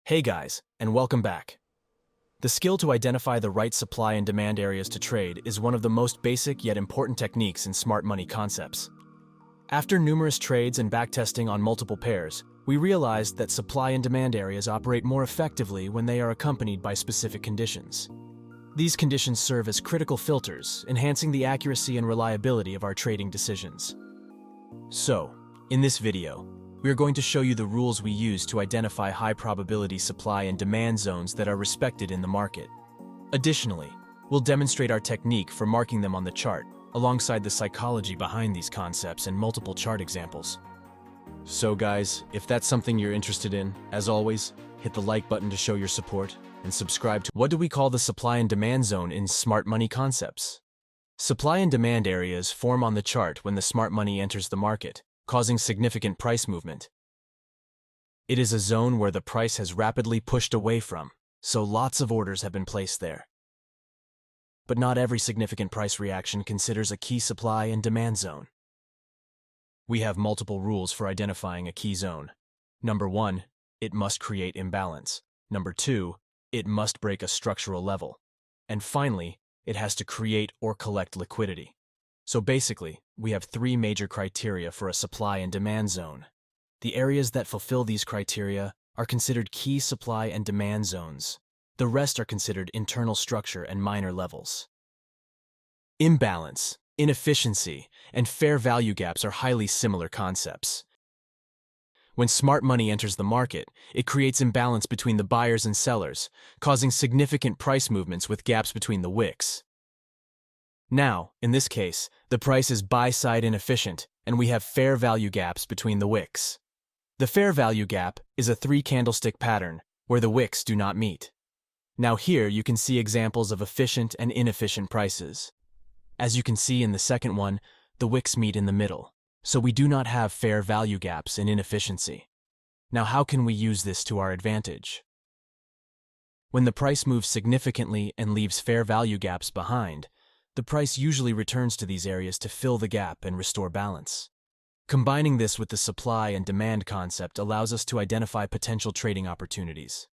Hey guys, and welcome back. The skill to identify the right supply and demand areas to trade is one of the most basic yet important techniques in smart money concepts. After numerous trades and backtesting on multiple pairs, we realized that supply and demand areas operate more effectively when they are accompanied by specific conditions. These conditions serve as critical filters, enhancing the accuracy and reliability of our trading decisions. So, in this video, we are going to show you the rules we use to identify high-probability supply and demand zones that are respected in the market. Additionally, we'll demonstrate our technique for marking them on the chart, alongside the psychology behind these concepts and multiple chart examples. So guys, if that's something you're interested in, as always, hit the like button to show your support, and subscribe to what do we call the supply and demand zone in smart money concepts. Supply and demand areas form on the chart when the smart money enters the market, causing significant price movement. It is a zone where the price has rapidly pushed away from, so lots of orders have been placed there. But not every significant price reaction considers a key supply and demand zone. We have multiple rules for identifying a key zone. Number 1, it must create imbalance. Number 2, it must break a structural level. And finally, it has to create or collect liquidity. So basically, we have 3 major criteria for a supply and demand zone. The areas that fulfill these criteria are considered key supply and demand zones. The rest are considered internal structure and minor levels. Imbalance, inefficiency, and fair value gaps are highly similar concepts. When smart money enters the market, it creates imbalance between the buyers and sellers, causing significant price movements with gaps between the wicks. Now, in this case, the price is buy-side inefficient, and we have fair value gaps between the wicks. The fair value gap is a 3-candlestick pattern where the wicks do not meet. Now here you can see examples of efficient and inefficient prices. As you can see in the second one, the wicks meet in the middle, so we do not have fair value gaps and inefficiency. Now how can we use this to our advantage? When the price moves significantly and leaves fair value gaps behind, the price usually returns to these areas to fill the gap and restore balance. Combining this with the supply and demand concept allows us to identify potential trading opportunities.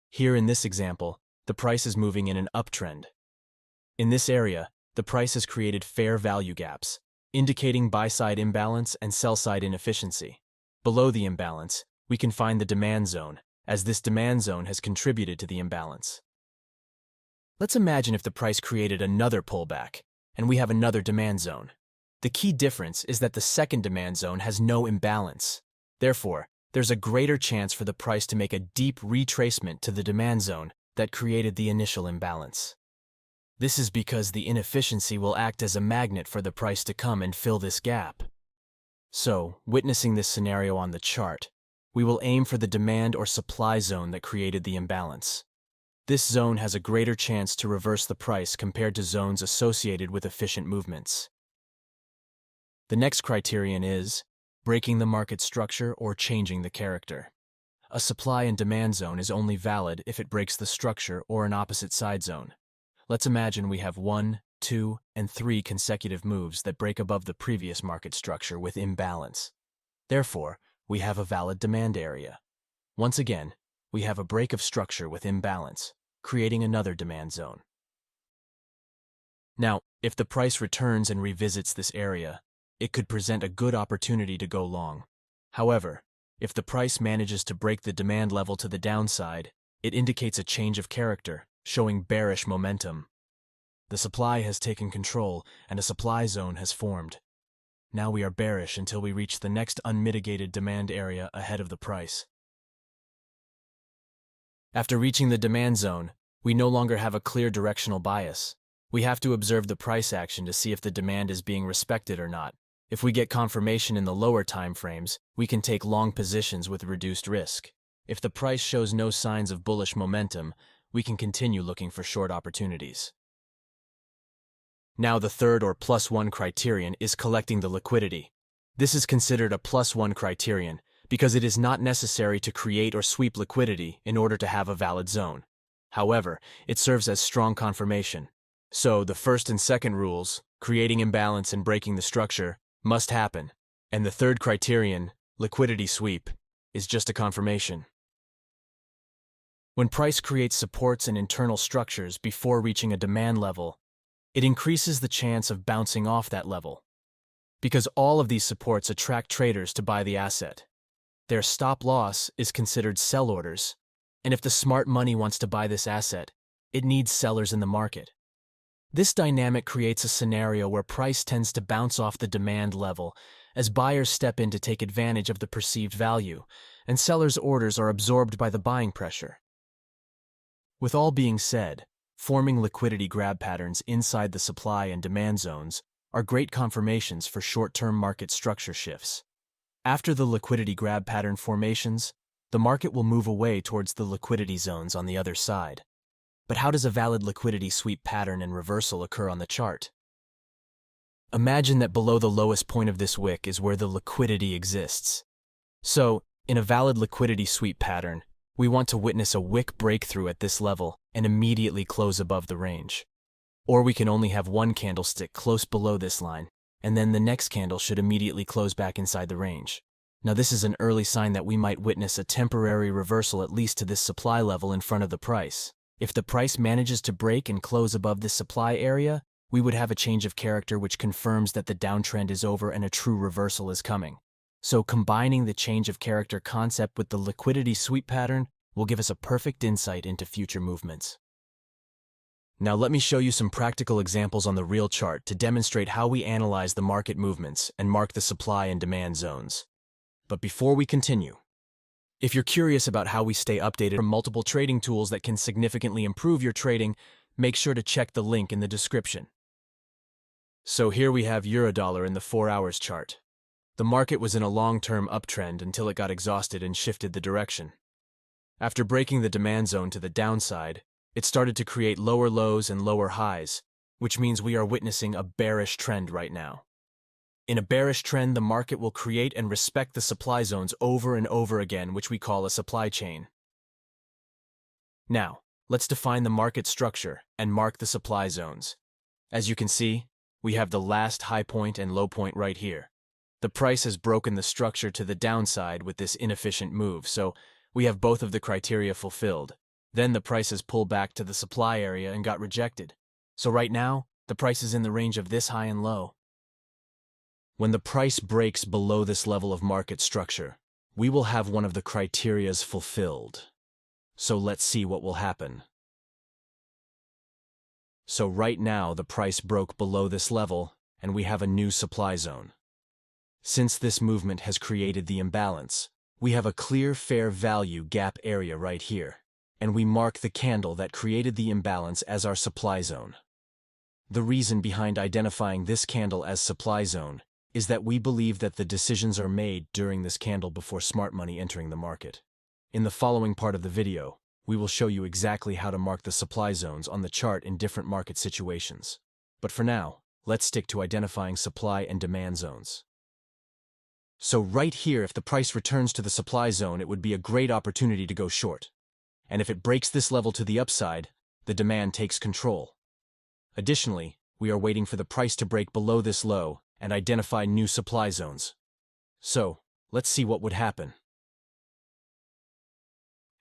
Here in this example, the price is moving in an uptrend. In this area, the price has created fair value gaps, indicating buy-side imbalance and sell-side inefficiency. Below the imbalance, we can find the demand zone, as this demand zone has contributed to the imbalance. Let's imagine if the price created another pullback, and we have another demand zone. The key difference is that the second demand zone has no imbalance. Therefore, there's a greater chance for the price to make a deep retracement to the demand zone that created the initial imbalance. This is because the inefficiency will act as a magnet for the price to come and fill this gap. So, witnessing this scenario on the chart, we will aim for the demand or supply zone that created the imbalance. This zone has a greater chance to reverse the price compared to zones associated with efficient movements. The next criterion is breaking the market structure or changing the character. A supply and demand zone is only valid if it breaks the structure or an opposite side zone. Let's imagine we have 1, 2, and 3 consecutive moves that break above the previous market structure with imbalance. Therefore, we have a valid demand area. Once again, we have a break of structure with imbalance, creating another demand zone. Now, if the price returns and revisits this area, it could present a good opportunity to go long. However, if the price manages to break the demand level to the downside, it indicates a change of character, showing bearish momentum. The supply has taken control and a supply zone has formed. Now we are bearish until we reach the next unmitigated demand area ahead of the price. After reaching the demand zone, we no longer have a clear directional bias. We have to observe the price action to see if the demand is being respected or not. If we get confirmation in the lower time frames, we can take long positions with reduced risk. If the price shows no signs of bullish momentum, we can continue looking for short opportunities. Now the third or +1 criterion is collecting the liquidity. This is considered a +1 criterion, because it is not necessary to create or sweep liquidity in order to have a valid zone. However, it serves as strong confirmation. So the first and second rules, creating imbalance and breaking the structure, must happen, and the third criterion, liquidity sweep, is just a confirmation. When price creates supports and internal structures before reaching a demand level, it increases the chance of bouncing off that level, because all of these supports attract traders to buy the asset. Their stop loss is considered sell orders, and if the smart money wants to buy this asset, it needs sellers in the market. This dynamic creates a scenario where price tends to bounce off the demand level as buyers step in to take advantage of the perceived value, and sellers' orders are absorbed by the buying pressure. With all being said, forming liquidity grab patterns inside the supply and demand zones are great confirmations for short-term market structure shifts. After the liquidity grab pattern formations, the market will move away towards the liquidity zones on the other side. But how does a valid liquidity sweep pattern and reversal occur on the chart? Imagine that below the lowest point of this wick is where the liquidity exists. So, in a valid liquidity sweep pattern, we want to witness a wick breakthrough at this level and immediately close above the range. Or we can only have one candlestick close below this line, and then the next candle should immediately close back inside the range. Now this is an early sign that we might witness a temporary reversal at least to this supply level in front of the price. If the price manages to break and close above this supply area, we would have a change of character which confirms that the downtrend is over and a true reversal is coming. So combining the change of character concept with the liquidity sweep pattern will give us a perfect insight into future movements. Now let me show you some practical examples on the real chart to demonstrate how we analyze the market movements and mark the supply and demand zones. But before we continue, if you're curious about how we stay updated from multiple trading tools that can significantly improve your trading, make sure to check the link in the description. So here we have Eurodollar in the 4 hours chart. The market was in a long-term uptrend until it got exhausted and shifted the direction. After breaking the demand zone to the downside, it started to create lower lows and lower highs, which means we are witnessing a bearish trend right now. In a bearish trend, the market will create and respect the supply zones over and over again, which we call a supply chain. Now, let's define the market structure and mark the supply zones. As you can see, we have the last high point and low point right here. The price has broken the structure to the downside with this inefficient move, so we have both of the criteria fulfilled. Then the price has pulled back to the supply area and got rejected. So right now, the price is in the range of this high and low. When the price breaks below this level of market structure, we will have one of the criterias fulfilled. So let's see what will happen. So right now, the price broke below this level, and we have a new supply zone. Since this movement has created the imbalance, we have a clear fair value gap area right here, and we mark the candle that created the imbalance as our supply zone. The reason behind identifying this candle as supply zone is that we believe that the decisions are made during this candle before smart money entering the market. In the following part of the video, we will show you exactly how to mark the supply zones on the chart in different market situations. But for now, let's stick to identifying supply and demand zones. So right here, if the price returns to the supply zone, it would be a great opportunity to go short. And if it breaks this level to the upside, the demand takes control. Additionally, we are waiting for the price to break below this low and identify new supply zones. So, let's see what would happen.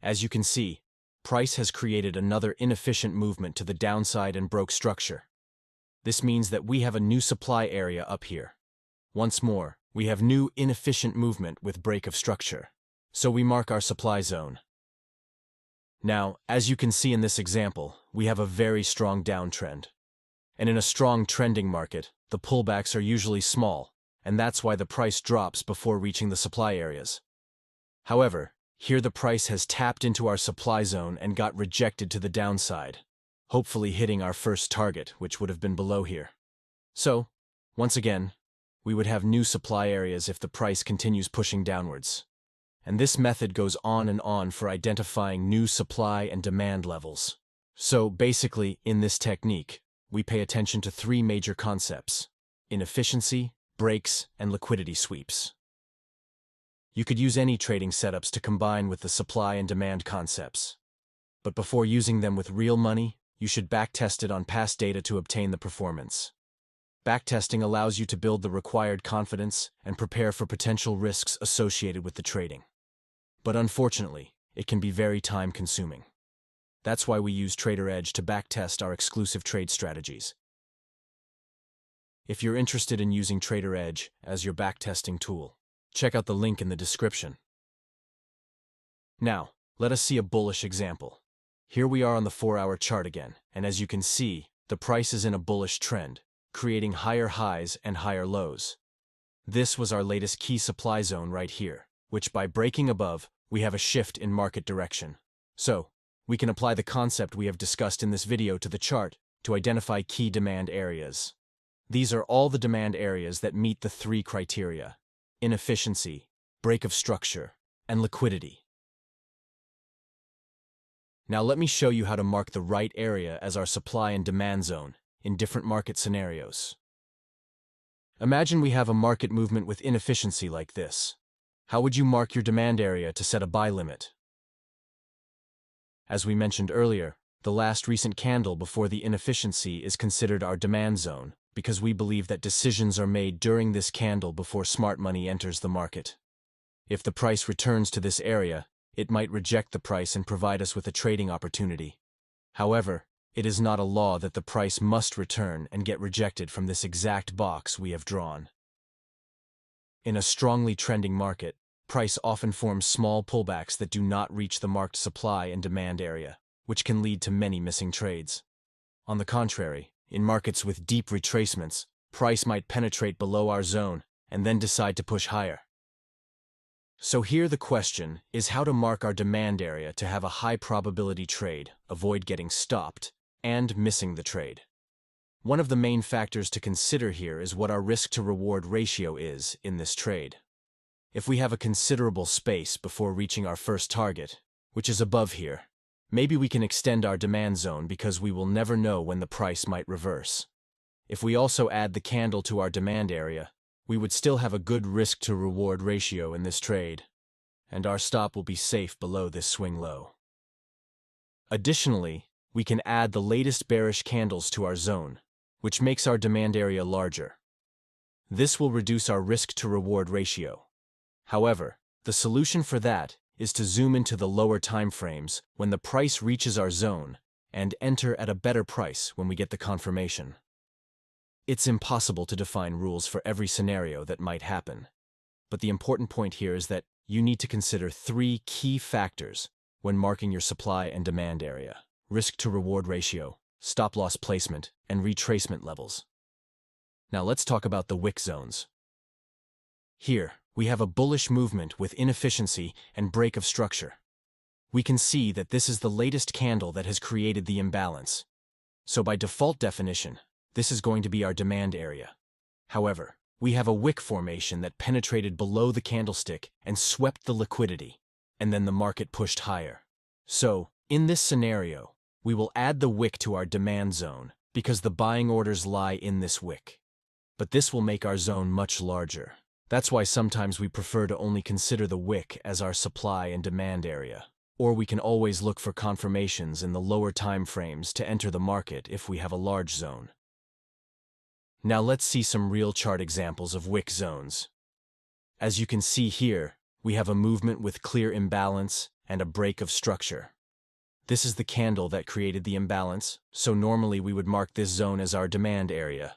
As you can see, price has created another inefficient movement to the downside and broke structure. This means that we have a new supply area up here. Once more, we have new inefficient movement with break of structure. So we mark our supply zone. Now, as you can see in this example, we have a very strong downtrend. And in a strong trending market, the pullbacks are usually small, and that's why the price drops before reaching the supply areas. However, here the price has tapped into our supply zone and got rejected to the downside, hopefully hitting our first target, which would have been below here. So, once again, we would have new supply areas if the price continues pushing downwards. And this method goes on and on for identifying new supply and demand levels. So basically, in this technique, we pay attention to 3 major concepts: inefficiency, breaks, and liquidity sweeps. You could use any trading setups to combine with the supply and demand concepts. But before using them with real money, you should backtest it on past data to obtain the performance. Backtesting allows you to build the required confidence and prepare for potential risks associated with the trading. But unfortunately, it can be very time-consuming. That's why we use Trader Edge to backtest our exclusive trade strategies. If you're interested in using Trader Edge as your backtesting tool, check out the link in the description. Now, let us see a bullish example. Here we are on the 4-hour chart again, and as you can see, the price is in a bullish trend, creating higher highs and higher lows. This was our latest key supply zone right here, which by breaking above, we have a shift in market direction. So, we can apply the concept we have discussed in this video to the chart to identify key demand areas. These are all the demand areas that meet the 3 criteria: inefficiency, break of structure, and liquidity. Now let me show you how to mark the right area as our supply and demand zone in different market scenarios. Imagine we have a market movement with inefficiency like this. How would you mark your demand area to set a buy limit? As we mentioned earlier, the last recent candle before the inefficiency is considered our demand zone because we believe that decisions are made during this candle before smart money enters the market. If the price returns to this area, it might reject the price and provide us with a trading opportunity. However, it is not a law that the price must return and get rejected from this exact box we have drawn. In a strongly trending market, price often forms small pullbacks that do not reach the marked supply and demand area, which can lead to many missing trades. On the contrary, in markets with deep retracements, price might penetrate below our zone and then decide to push higher. So here the question is how to mark our demand area to have a high probability trade, avoid getting stopped, and missing the trade. One of the main factors to consider here is what our risk-to-reward ratio is in this trade. If we have a considerable space before reaching our first target, which is above here, maybe we can extend our demand zone because we will never know when the price might reverse. If we also add the candle to our demand area, we would still have a good risk-to-reward ratio in this trade, and our stop will be safe below this swing low. Additionally, we can add the latest bearish candles to our zone, which makes our demand area larger. This will reduce our risk-to-reward ratio. However, the solution for that is to zoom into the lower time frames when the price reaches our zone and enter at a better price when we get the confirmation. It's impossible to define rules for every scenario that might happen, but the important point here is that you need to consider 3 key factors when marking your supply and demand area: risk-to-reward ratio, stop-loss placement, and retracement levels. Now let's talk about the wick zones. Here, we have a bullish movement with inefficiency and break of structure. We can see that this is the latest candle that has created the imbalance. So by default definition, this is going to be our demand area. However, we have a wick formation that penetrated below the candlestick and swept the liquidity, and then the market pushed higher. So, in this scenario, we will add the wick to our demand zone because the buying orders lie in this wick. But this will make our zone much larger. That's why sometimes we prefer to only consider the wick as our supply and demand area. Or we can always look for confirmations in the lower time frames to enter the market if we have a large zone. Now let's see some real chart examples of wick zones. As you can see here, we have a movement with clear imbalance and a break of structure. This is the candle that created the imbalance, so normally we would mark this zone as our demand area.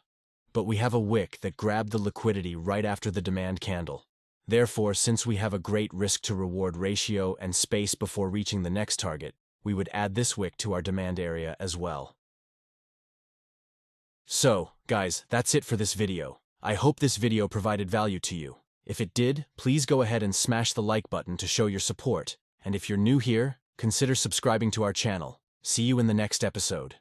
But we have a wick that grabbed the liquidity right after the demand candle. Therefore, since we have a great risk-to-reward ratio and space before reaching the next target, we would add this wick to our demand area as well. So, guys, that's it for this video. I hope this video provided value to you. If it did, please go ahead and smash the like button to show your support. And if you're new here, consider subscribing to our channel. See you in the next episode.